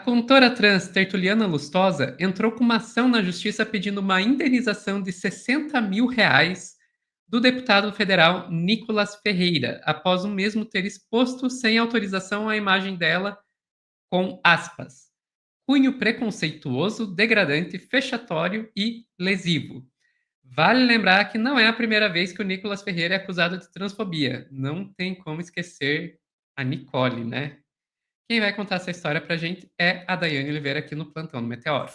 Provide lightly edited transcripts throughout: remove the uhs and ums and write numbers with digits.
cantora trans Tertuliana Lustosa entrou com uma ação na justiça pedindo uma indenização de R$ 60 mil do deputado federal Nicolas Ferreira, após o mesmo ter exposto sem autorização a imagem dela com aspas, cunho preconceituoso, degradante, fechatório e lesivo. Vale lembrar que não é a primeira vez que o Nicolas Ferreira é acusado de transfobia. Não tem como esquecer a Nicole, né? Quem vai contar essa história pra gente é a Daiane Oliveira aqui no Plantão do Meteoro.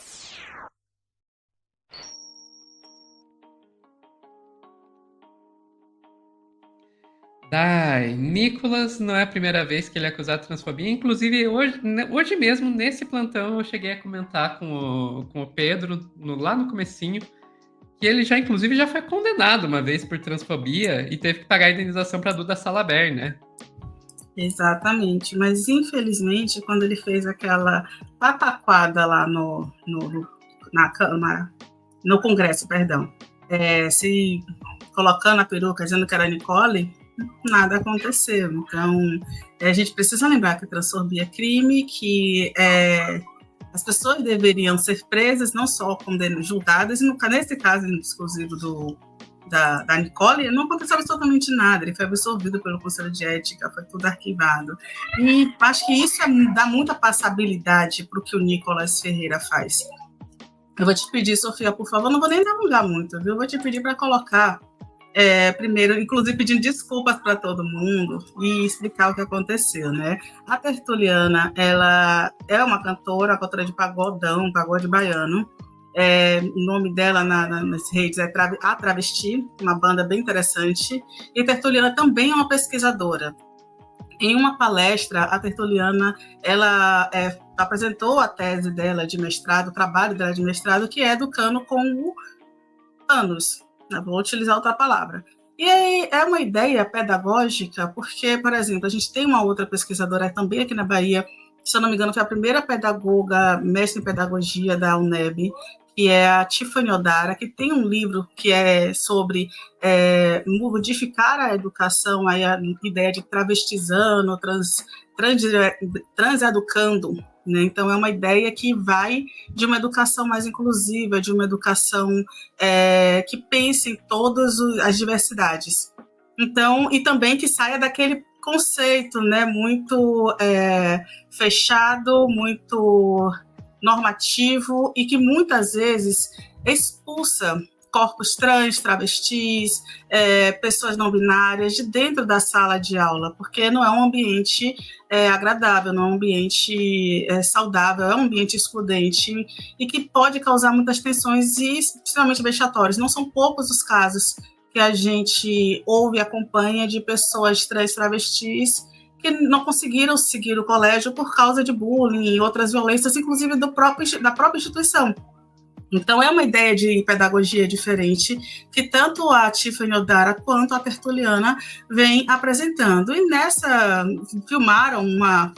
Dai, Nicolas não é a primeira vez que ele é acusado de transfobia. Inclusive, hoje mesmo, nesse plantão, eu cheguei a comentar com o Pedro, lá no comecinho, que ele já, inclusive, já foi condenado uma vez por transfobia e teve que pagar a indenização pra Duda Salabert, né? Exatamente, mas infelizmente quando ele fez aquela pataquada lá no Congresso, se colocando a peruca dizendo que era Nicole, nada aconteceu. Então a gente precisa lembrar que transfobia é crime, que as pessoas deveriam ser presas, não só julgadas, e nesse caso exclusivo da Nicole, não aconteceu absolutamente nada, ele foi absorvido pelo Conselho de Ética, foi tudo arquivado. E acho que isso dá muita passabilidade para o que o Nicolas Ferreira faz. Eu vou te pedir, Sofia, por favor, não vou nem divulgar muito, viu? Eu vou te pedir para colocar, primeiro, inclusive pedindo desculpas para todo mundo e explicar o que aconteceu, né? A Tertuliana, ela é uma cantora de pagodão, pagode baiano. O nome dela nas redes é A Travesti, uma banda bem interessante. E Tertuliana também é uma pesquisadora. Em uma palestra, a Tertuliana ela apresentou a tese dela de mestrado, o trabalho dela de mestrado, que é educando com o ânus. Vou utilizar outra palavra. E aí é uma ideia pedagógica, porque, por exemplo, a gente tem uma outra pesquisadora também aqui na Bahia, se eu não me engano, foi a primeira pedagoga, mestre em pedagogia da UNEB, que é a Tiffany Odara, que tem um livro que é sobre modificar a educação, aí a ideia de travestizando, transeducando, né? Então, é uma ideia que vai de uma educação mais inclusiva, de uma educação que pense em todas as diversidades. Então, e também que saia daquele conceito, né, muito fechado, muito normativo e que muitas vezes expulsa corpos trans, travestis, pessoas não binárias de dentro da sala de aula, porque não é um ambiente agradável, não é um ambiente saudável, é um ambiente excludente e que pode causar muitas tensões e extremamente vexatórios. Não são poucos os casos que a gente ouve e acompanha de pessoas trans, travestis que não conseguiram seguir o colégio por causa de bullying e outras violências, inclusive da própria instituição. Então, é uma ideia de pedagogia diferente que tanto a Tiffany Odara quanto a Tertuliana vem apresentando. E nessa, filmaram uma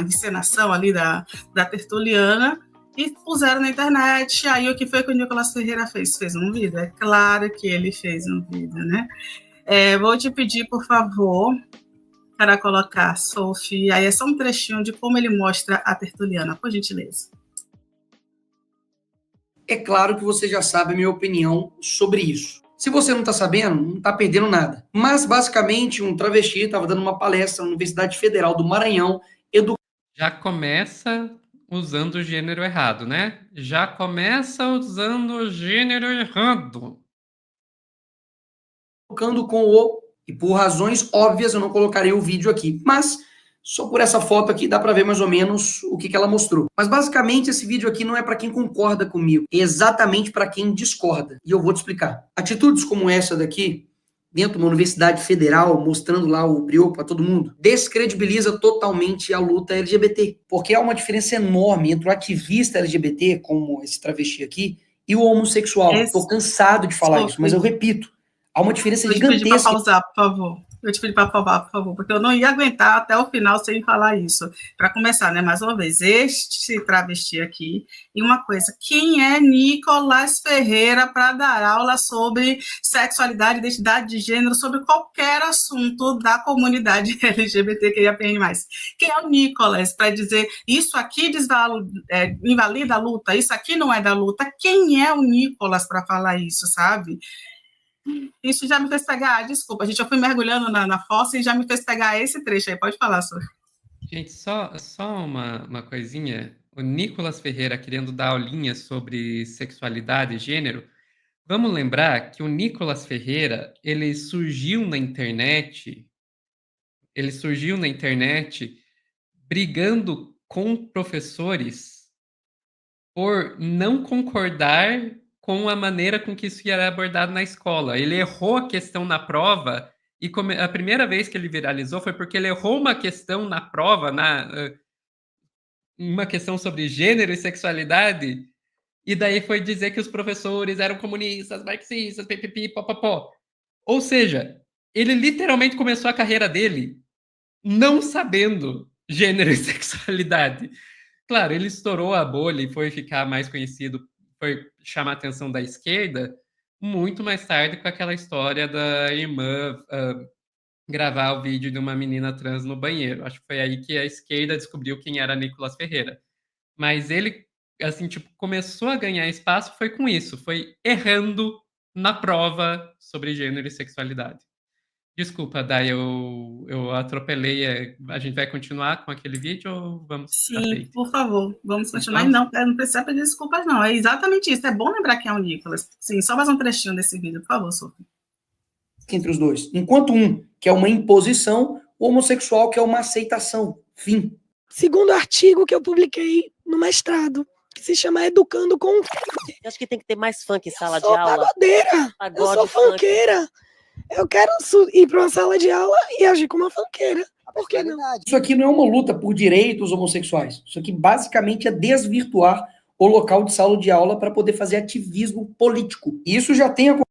encenação ali da Tertuliana e puseram na internet. Aí, o que foi que o Nicolas Ferreira fez? Fez um vídeo? É claro que ele fez um vídeo, né? Vou te pedir, por favor, para colocar, Sophie, aí é só um trechinho de como ele mostra a Tertuliana, por gentileza. É claro que você já sabe a minha opinião sobre isso. Se você não está sabendo, não está perdendo nada. Mas, basicamente, um travesti estava dando uma palestra na Universidade Federal do Maranhão, Já começa usando o gênero errado, né? Já começa usando o gênero errado. Educando com o... E por razões óbvias eu não colocarei o vídeo aqui, mas só por essa foto aqui dá para ver mais ou menos o que ela mostrou. Mas basicamente esse vídeo aqui não é para quem concorda comigo, é exatamente para quem discorda. E eu vou te explicar. Atitudes como essa daqui, dentro de uma universidade federal, mostrando lá o brioco para todo mundo, descredibiliza totalmente a luta LGBT. Porque há uma diferença enorme entre o ativista LGBT, como esse travesti aqui, e o homossexual. Estou cansado de falar isso, mas eu repito. Há uma diferença gigantesca. Vou te pedir para pausar, por favor. Eu te pedi para falar, por favor, porque eu não ia aguentar até o final sem falar isso. Para começar, né, mais uma vez, este travesti aqui. E uma coisa, quem é Nicolas Ferreira para dar aula sobre sexualidade, identidade de gênero, sobre qualquer assunto da comunidade LGBTQIAPN+. Quem é o Nicolas para dizer isso aqui invalida a luta, isso aqui não é da luta? Quem é o Nicolas para falar isso, sabe? Isso já me fez pegar, desculpa, gente, eu fui mergulhando na fossa e já me fez pegar esse trecho aí, pode falar, Sônia. Gente, só uma coisinha. O Nicolas Ferreira querendo dar aulinha sobre sexualidade e gênero. Vamos lembrar que o Nicolas Ferreira, ele surgiu na internet brigando com professores por não concordar com a maneira com que isso era abordado na escola. Ele errou a questão na prova e a primeira vez que ele viralizou foi porque ele errou uma questão na prova, uma questão sobre gênero e sexualidade, e daí foi dizer que os professores eram comunistas, marxistas, pipipi, popopó. Ou seja, ele literalmente começou a carreira dele não sabendo gênero e sexualidade. Claro, ele estourou a bolha e foi ficar mais conhecido, foi chamar a atenção da esquerda muito mais tarde com aquela história da irmã gravar o vídeo de uma menina trans no banheiro. Acho que foi aí que a esquerda descobriu quem era Nicolas Ferreira. Mas ele, assim, tipo, começou a ganhar espaço foi com isso, foi errando na prova sobre gênero e sexualidade. Desculpa, Dai, eu atropelei. A gente vai continuar com aquele vídeo ou vamos pra Sim, frente? por favor, vamos continuar. Não precisa pedir desculpas, não. É exatamente isso. É bom lembrar quem é o Nicolas. Sim, só mais um trechinho desse vídeo, por favor, Sofia. Entre os dois. Enquanto um que é uma imposição, o homossexual que é uma aceitação. Fim. Segundo artigo que eu publiquei no mestrado, que se chama Educando com... Eu acho que tem que ter mais funk em sala de Eu sou aula. pagodeira, eu sou funkeira. Eu quero ir para uma sala de aula e agir como uma funkeira. Por que não? Isso aqui não é uma luta por direitos homossexuais. Isso aqui basicamente é desvirtuar o local de sala de aula para poder fazer ativismo político. E isso já tem acontecido.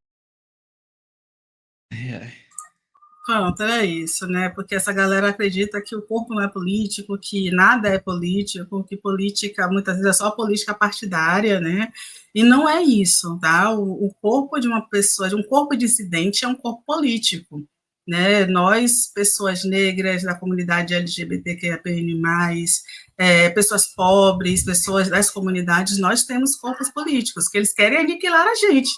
Pronto, era isso, né? Porque essa galera acredita que o corpo não é político, que nada é político, que política muitas vezes é só política partidária, né? E não é isso, tá? O corpo de uma pessoa, de um corpo dissidente é um corpo político, né? Nós, pessoas negras da comunidade LGBTQIAPN+, pessoas pobres, pessoas das comunidades, nós temos corpos políticos, que eles querem aniquilar a gente.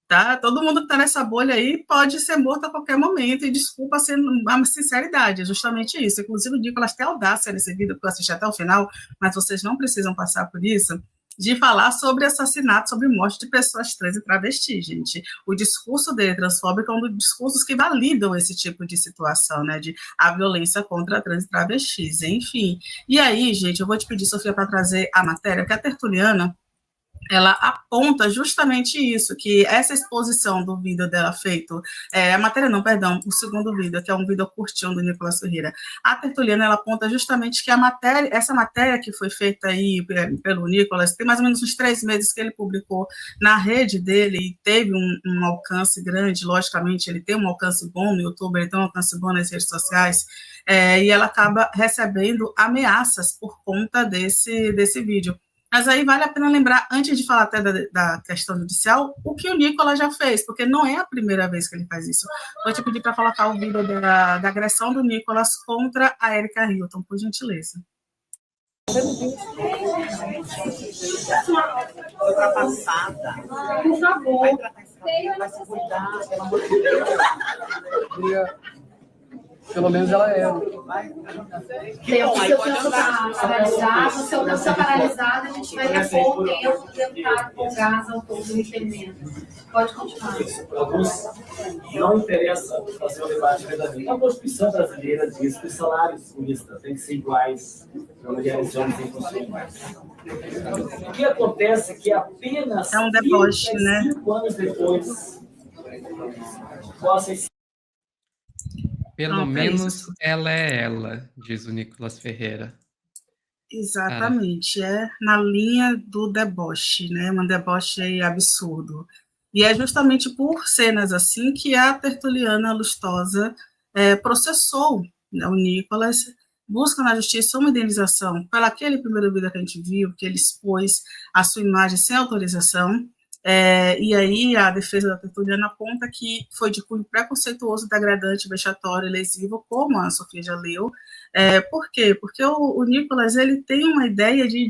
Tá? Todo mundo que está nessa bolha aí pode ser morto a qualquer momento, e desculpa ser uma sinceridade, é justamente isso. Inclusive, o Nicolas tem audácia nesse vídeo, porque eu assisti até o final, mas vocês não precisam passar por isso, de falar sobre assassinato, sobre morte de pessoas trans e travestis, gente. O discurso dele, transfóbico, é um dos discursos que validam esse tipo de situação, né, de a violência contra trans e travestis, enfim. E aí, gente, eu vou te pedir, Sofia, para trazer a matéria, que a Tertuliana, ela aponta justamente isso, que essa exposição do vídeo dela feito, a matéria não, perdão, o segundo vídeo, que é um vídeo curtinho do Nicolas Ferreira, a Tertuliana, ela aponta justamente que essa matéria que foi feita aí pelo Nicolas, tem mais ou menos uns 3 meses que ele publicou na rede dele, e teve um alcance grande, logicamente, ele tem um alcance bom no YouTube, ele tem um alcance bom nas redes sociais, e ela acaba recebendo ameaças por conta desse vídeo. Mas aí vale a pena lembrar, antes de falar até da questão judicial, o que o Nicolas já fez, porque não é a primeira vez que ele faz isso. Vou te pedir para colocar o vídeo da agressão do Nicolas contra a Erika Hilton, por gentileza. Ultrapassada. Por favor. Vai se cuidar, pelo amor de Deus. Pelo menos ela é. Se eu penso paralisado, se eu penso paralisado, a gente vai repor o tempo tentar com gás ao todo do entendimento. Pode continuar. Alguns não interessa fazer um debate verdadeiro. A Constituição brasileira diz que os salários turistas têm que ser iguais para mulheres e homens em função iguais. O que acontece é que apenas um deboche, né? 5 anos depois, vocês Pelo menos ela é ela, diz o Nicolas Ferreira. Exatamente, é na linha do deboche, né? Um deboche absurdo. E é justamente por cenas assim que a Tertuliana Lustosa processou, né, o Nicolas, busca na justiça uma indenização pelo aquele primeiro vídeo que a gente viu, que ele expôs a sua imagem sem autorização. E aí a defesa da Tertuliana aponta que foi de cunho preconceituoso, degradante, vexatório, lesivo, como a Sofia já leu. Por quê? Porque o Nicolas ele tem uma ideia de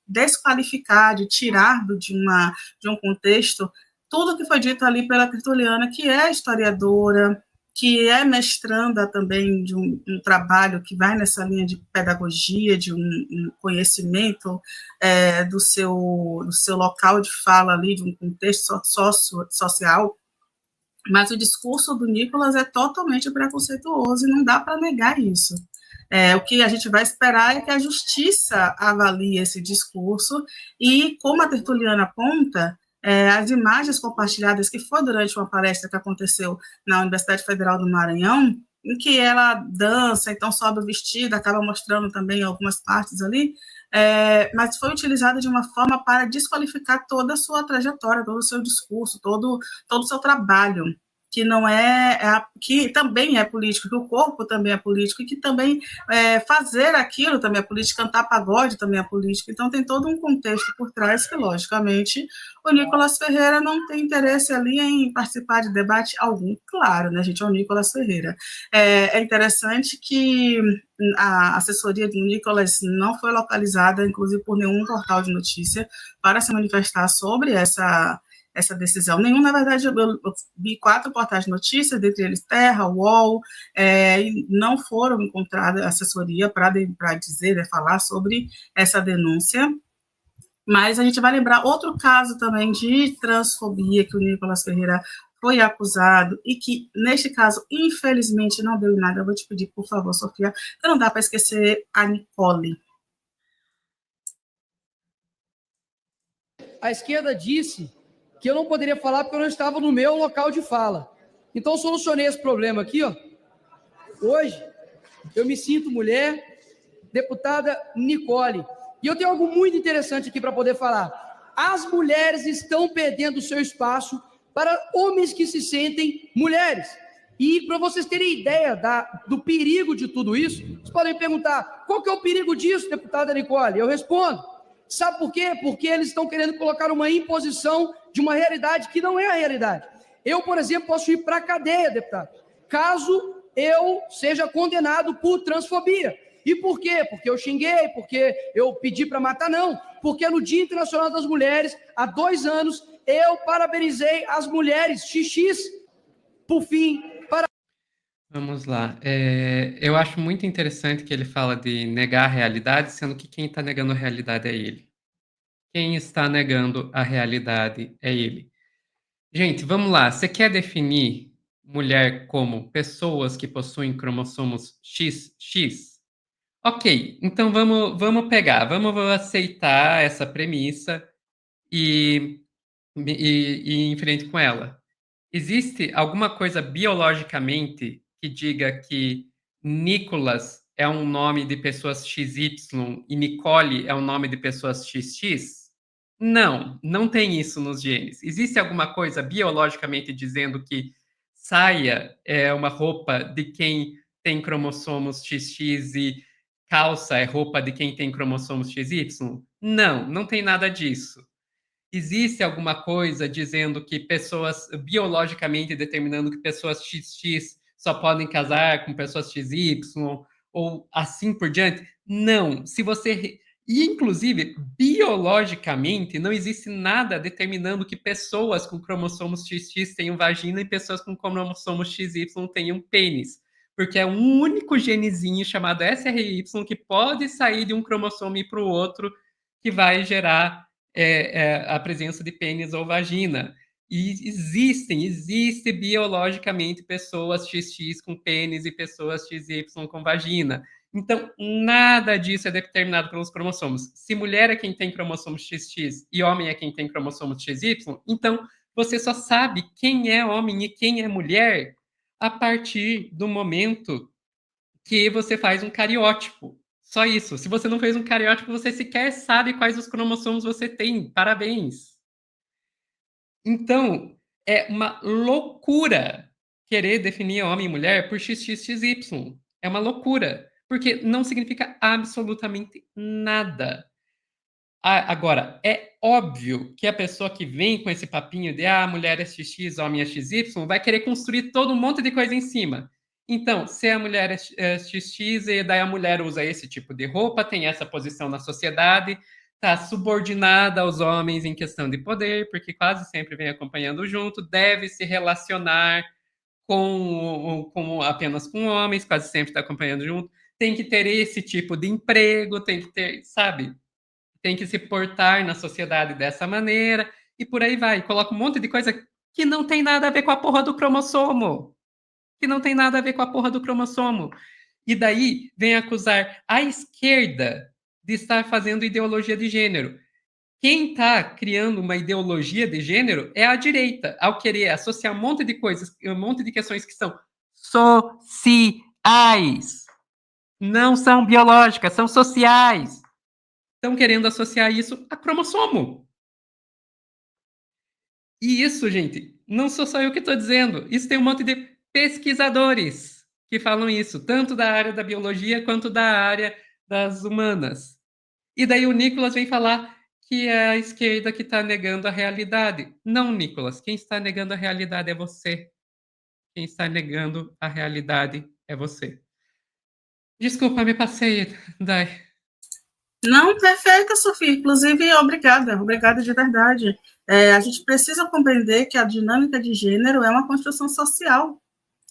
desqualificar, de tirar de um contexto tudo que foi dito ali pela Tertuliana, que é historiadora, que é mestranda também de um trabalho que vai nessa linha de pedagogia, de um conhecimento do seu local de fala ali, de um contexto social, mas o discurso do Nicolas é totalmente preconceituoso e não dá para negar isso. O que a gente vai esperar é que a justiça avalie esse discurso e, como a Tertuliana aponta, as imagens compartilhadas, que foi durante uma palestra que aconteceu na Universidade Federal do Maranhão, em que ela dança, então sobe o vestido, acaba mostrando também algumas partes ali, mas foi utilizada de uma forma para desqualificar toda a sua trajetória, todo o seu discurso, todo o seu trabalho, que não que também é político, que o corpo também é político, e que também fazer aquilo também é político, cantar pagode também é político. Então tem todo um contexto por trás que, logicamente, o Nicolas Ferreira não tem interesse ali em participar de debate algum, claro, né, gente, é o Nicolas Ferreira. É interessante que a assessoria do Nicolas não foi localizada, inclusive, por nenhum portal de notícia para se manifestar sobre essa decisão. Nenhum, na verdade, eu vi 4 portais de notícias, dentre eles Terra, UOL, e não foram encontradas assessoria para dizer, falar sobre essa denúncia. Mas a gente vai lembrar outro caso também de transfobia que o Nicolas Ferreira foi acusado e que, neste caso, infelizmente, não deu em nada. Eu vou te pedir, por favor, Sofia, que não dá para esquecer a Nicole. A esquerda disse que eu não poderia falar porque eu não estava no meu local de fala. Então, eu solucionei esse problema aqui, ó. Hoje, eu me sinto mulher, deputada Nicole. E eu tenho algo muito interessante aqui para poder falar. As mulheres estão perdendo o seu espaço para homens que se sentem mulheres. E para vocês terem ideia do perigo de tudo isso, vocês podem perguntar, qual que é o perigo disso, deputada Nicole? Eu respondo. Sabe por quê? Porque eles estão querendo colocar uma imposição de uma realidade que não é a realidade. Eu, por exemplo, posso ir para a cadeia, deputado, caso eu seja condenado por transfobia. E por quê? Porque eu xinguei, porque eu pedi para matar? Não. Porque no Dia Internacional das Mulheres, há 2 anos, eu parabenizei as mulheres XX. Por fim, Vamos lá. Eu acho muito interessante que ele fala de negar a realidade, sendo que quem está negando a realidade é ele. Quem está negando a realidade é ele. Gente, vamos lá. Você quer definir mulher como pessoas que possuem cromossomos XX? Ok, então vamos pegar, vamos aceitar essa premissa e ir em frente com ela. Existe alguma coisa biologicamente que diga que Nicolas é um nome de pessoas XY e Nicole é um nome de pessoas XX? Não, não tem isso nos genes. Existe alguma coisa biologicamente dizendo que saia é uma roupa de quem tem cromossomos XX e calça é roupa de quem tem cromossomos XY? Não, não tem nada disso. Existe alguma coisa dizendo que pessoas, biologicamente determinando que pessoas XX só podem casar com pessoas XY ou assim por diante? Não. Se você... E, inclusive, biologicamente, não existe nada determinando que pessoas com cromossomos XX tenham vagina e pessoas com cromossomos XY tenham pênis. Porque é um único genezinho chamado SRY que pode sair de um cromossomo e ir para o outro que vai gerar a presença de pênis ou vagina. E existe biologicamente pessoas XX com pênis e pessoas XY com vagina. Então, nada disso é determinado pelos cromossomos. Se mulher é quem tem cromossomos XX e homem é quem tem cromossomos XY, então você só sabe quem é homem e quem é mulher a partir do momento que você faz um cariótipo. Só isso. Se você não fez um cariótipo, você sequer sabe quais os cromossomos você tem. Parabéns. Então, é uma loucura querer definir homem e mulher por XXXY. É uma loucura, porque não significa absolutamente nada. Agora, é óbvio que a pessoa que vem com esse papinho de mulher é XX, homem é XY, vai querer construir todo um monte de coisa em cima. Então, se a mulher é XX e daí a mulher usa esse tipo de roupa, tem essa posição na sociedade, está subordinada aos homens em questão de poder, porque quase sempre vem acompanhando junto, deve se relacionar apenas com homens, quase sempre está acompanhando junto, tem que ter esse tipo de emprego, tem que ter, sabe? Tem que se portar na sociedade dessa maneira, e por aí vai. Coloca um monte de coisa que não tem nada a ver com a porra do cromossomo. Que não tem nada a ver com a porra do cromossomo. E daí vem acusar a esquerda de estar fazendo ideologia de gênero. Quem está criando uma ideologia de gênero é a direita, ao querer associar um monte de coisas, um monte de questões que são sociais. Não são biológicas, são sociais. Estão querendo associar isso a cromossomo. E isso, gente, não sou só eu que estou dizendo. Isso tem um monte de pesquisadores que falam isso, tanto da área da biologia quanto da área das humanas. E daí o Nicolas vem falar que é a esquerda que está negando a realidade. Não, Nicolas, quem está negando a realidade é você. Quem está negando a realidade é você. Desculpa, me passei, Dai. Não, perfeita, Sofia. Inclusive, obrigada de verdade. A gente precisa compreender que a dinâmica de gênero é uma construção social.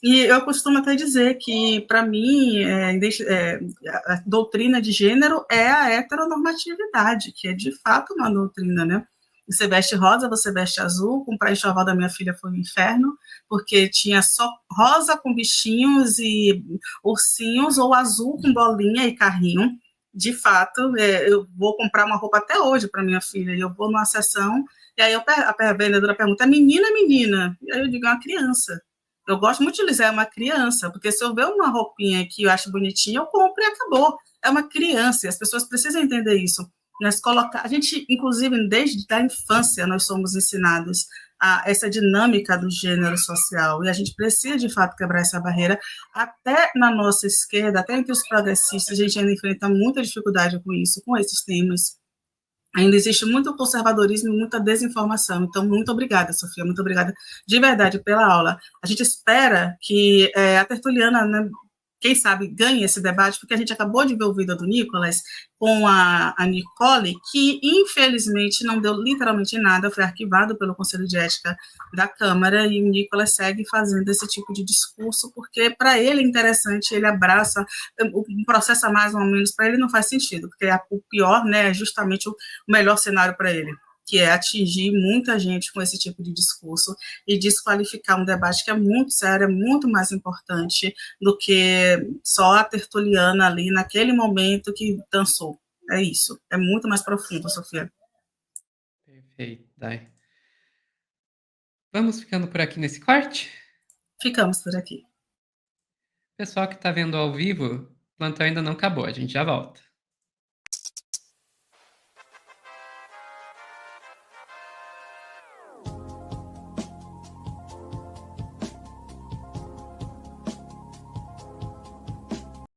E eu costumo até dizer que, para mim, a doutrina de gênero é a heteronormatividade, que é de fato uma doutrina, né? Você veste rosa, você veste azul. Com o pré-enxoval da minha filha foi um inferno, porque tinha só rosa com bichinhos e ursinhos, ou azul com bolinha e carrinho. De fato, eu vou comprar uma roupa até hoje para minha filha, e eu vou numa sessão, e aí a vendedora pergunta, é menina? E aí eu digo, é uma criança. Eu gosto muito de utilizar uma criança, porque se eu ver uma roupinha que eu acho bonitinha, eu compro e acabou. É uma criança, e as pessoas precisam entender isso. A gente, inclusive, desde a infância, nós somos ensinados a essa dinâmica do gênero social, e a gente precisa, de fato, quebrar essa barreira. Até na nossa esquerda, até entre os progressistas, a gente ainda enfrenta muita dificuldade com isso, com esses temas. Ainda existe muito conservadorismo e muita desinformação. Então, muito obrigada, Sofia, muito obrigada de verdade pela aula. A gente espera que a Tertuliana, né, quem sabe, ganhe esse debate, porque a gente acabou de ver o vídeo do Nicolas com a Nicole, que infelizmente não deu literalmente nada, foi arquivado pelo Conselho de Ética da Câmara, e o Nicolas segue fazendo esse tipo de discurso, porque para ele é interessante, ele abraça, o processo a mais ou menos, para ele não faz sentido, porque o pior, né, é justamente o melhor cenário para ele, que é atingir muita gente com esse tipo de discurso e desqualificar um debate que é muito sério, é muito mais importante do que só a Tertuliana ali naquele momento que dançou. É isso, é muito mais profundo, Sofia. Perfeito, Dai. Vamos ficando por aqui nesse corte? Ficamos por aqui. Pessoal que está vendo ao vivo, o plantão ainda não acabou, a gente já volta.